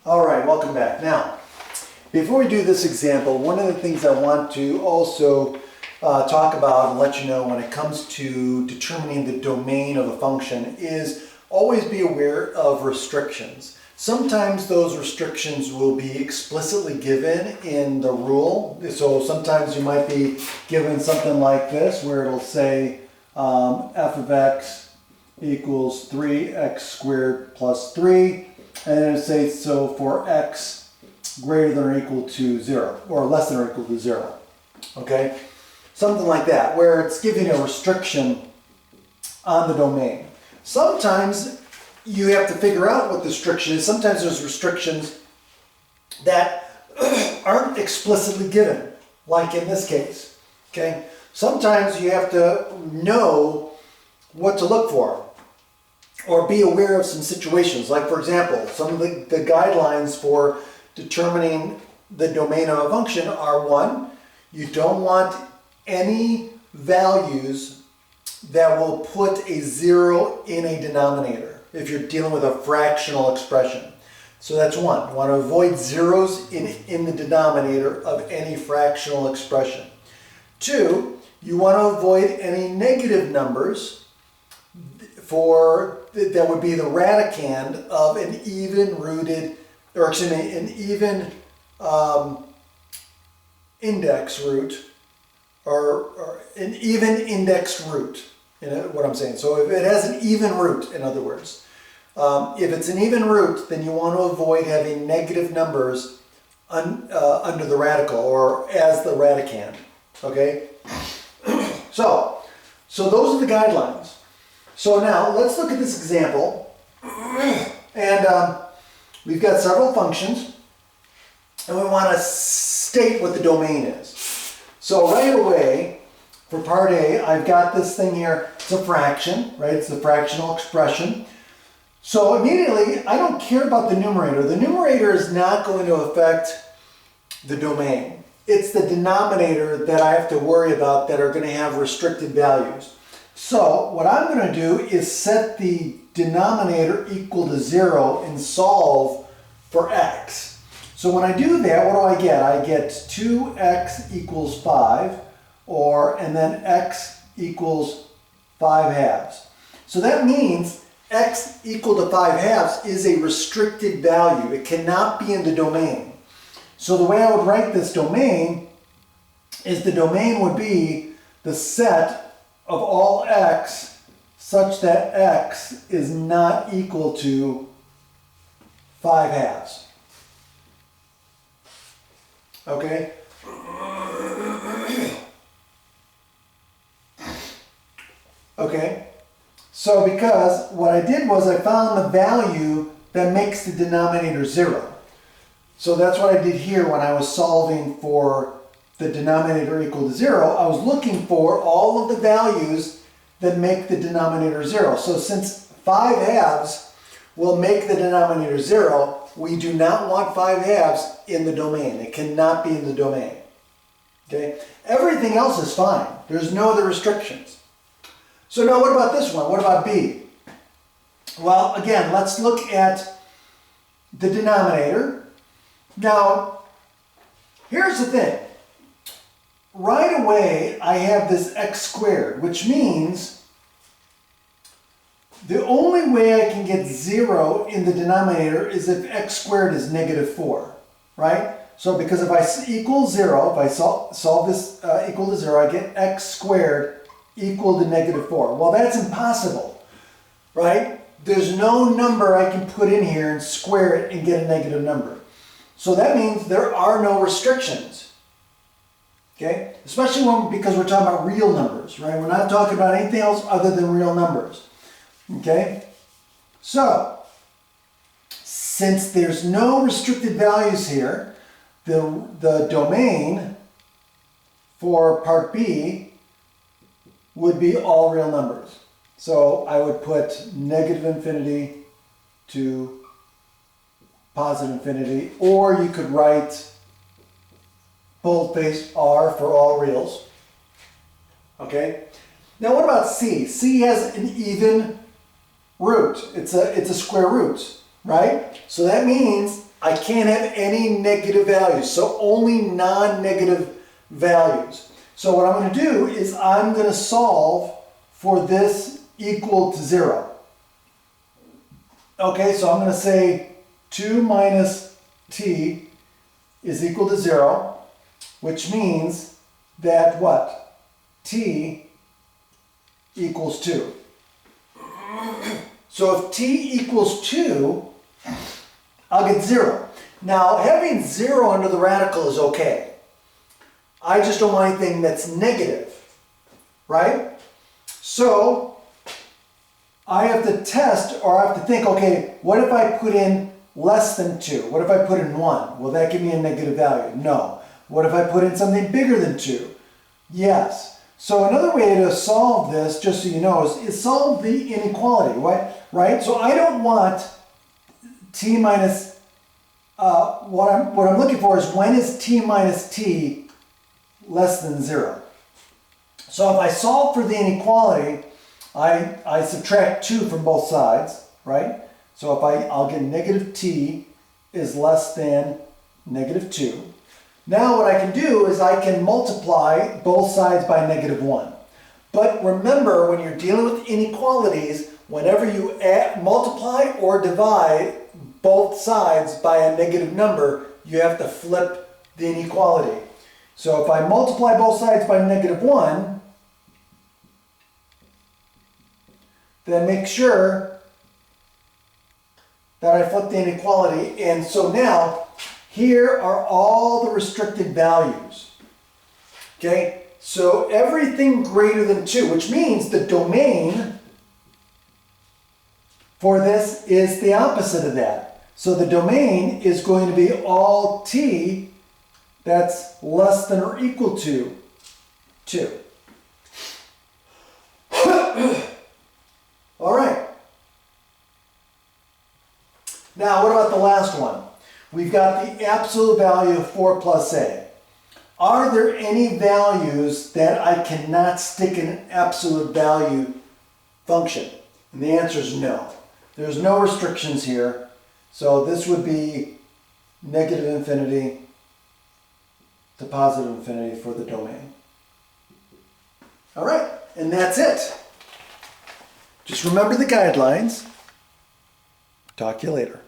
All right, welcome back. Now, before we do this example, one of the things I want to also talk about and let you know when it comes to determining the domain of a function is always be aware of restrictions. Sometimes those restrictions will be explicitly given in the rule. So sometimes you might be given something like this where it'll say f of x equals 3x squared plus 3. And then it says so for x greater than or equal to 0 or less than or equal to 0. Okay? Something like that, where it's giving a restriction on the domain. Sometimes you have to figure out what the restriction is. Sometimes there's restrictions that aren't explicitly given, like in this case. Okay? Sometimes you have to know what to look for or be aware of some situations. Like, for example, some of the guidelines for determining the domain of a function are: one, you don't want any values that will put a 0 in a denominator if you're dealing with a fractional expression. So that's one. You want to avoid zeros in the denominator of any fractional expression. Two, you want to avoid any negative numbers that would be the radicand of an even rooted, or excuse me, an even index root, or an even indexed root, what I'm saying. So if it has an even root, in other words, if it's an even root, then you want to avoid having negative numbers under the radical or as the radicand. Okay? So those are the guidelines. So now let's look at this example, and we've got several functions, and we want to state what the domain is. So right away, for part A, I've got this thing here. It's a fraction, right? It's a fractional expression. So immediately, I don't care about the numerator. The numerator is not going to affect the domain. It's the denominator that I have to worry about that are going to have restricted values. So what I'm going to do is set the denominator equal to 0 and solve for x. So when I do that, what do I get? I get 2x equals 5, and then x equals 5 halves. So that means x equal to 5 halves is a restricted value. It cannot be in the domain. So the way I would write this domain is the domain would be the set of all x such that x is not equal to 5 halves. Okay? Okay? So because what I did was I found the value that makes the denominator 0. So that's what I did here when I was solving for the denominator equal to 0. I was looking for all of the values that make the denominator 0. So since 5 halves will make the denominator 0, we do not want 5 halves in the domain. It cannot be in the domain. Okay? Everything else is fine. There's no other restrictions. So now what about this one? What about B? Well, again, let's look at the denominator. Now, here's the thing. Right away, I have this x squared, which means the only way I can get 0 in the denominator is if x squared is negative 4, right? So because if I equal 0, if I solve this equal to 0, I get x squared equal to negative 4. Well, that's impossible, right? There's no number I can put in here and square it and get a negative number. So that means there are no restrictions. Okay? Especially because we're talking about real numbers, right? We're not talking about anything else other than real numbers. Okay? So, since there's no restricted values here, the domain for part B would be all real numbers. So I would put negative infinity to positive infinity, or you could write boldface R for all reals. Okay? Now what about C? C has an even root. It's a square root, right? So that means I can't have any negative values, so only non-negative values. So what I'm going to do is I'm going to solve for this equal to 0. Okay, so I'm going to say 2 minus t is equal to 0, which means that what? T equals 2. So if t equals 2, I'll get 0. Now, having 0 under the radical is okay. I just don't want anything that's negative, right? So I have to test, or I have to think, okay, what if I put in less than 2? What if I put in 1? Will that give me a negative value? No. What if I put in something bigger than 2? Yes. So another way to solve this, just so you know, is solve the inequality, right? So I don't want t minus, what I'm looking for is when is t minus t less than 0? So if I solve for the inequality, I subtract 2 from both sides, right? So if I'll get negative t is less than negative 2. Now what I can do is I can multiply both sides by negative 1. But remember, when you're dealing with inequalities, whenever you multiply or divide both sides by a negative number, you have to flip the inequality. So if I multiply both sides by negative 1, then make sure that I flip the inequality. And so now, here are all the restricted values. Okay, so everything greater than 2, which means the domain for this is the opposite of that. So the domain is going to be all t that's less than or equal to 2. All right. Now, what about the last one? We've got the absolute value of 4 plus a. Are there any values that I cannot stick in an absolute value function? And the answer is no. There's no restrictions here. So this would be negative infinity to positive infinity for the domain. All right, and that's it. Just remember the guidelines. Talk to you later.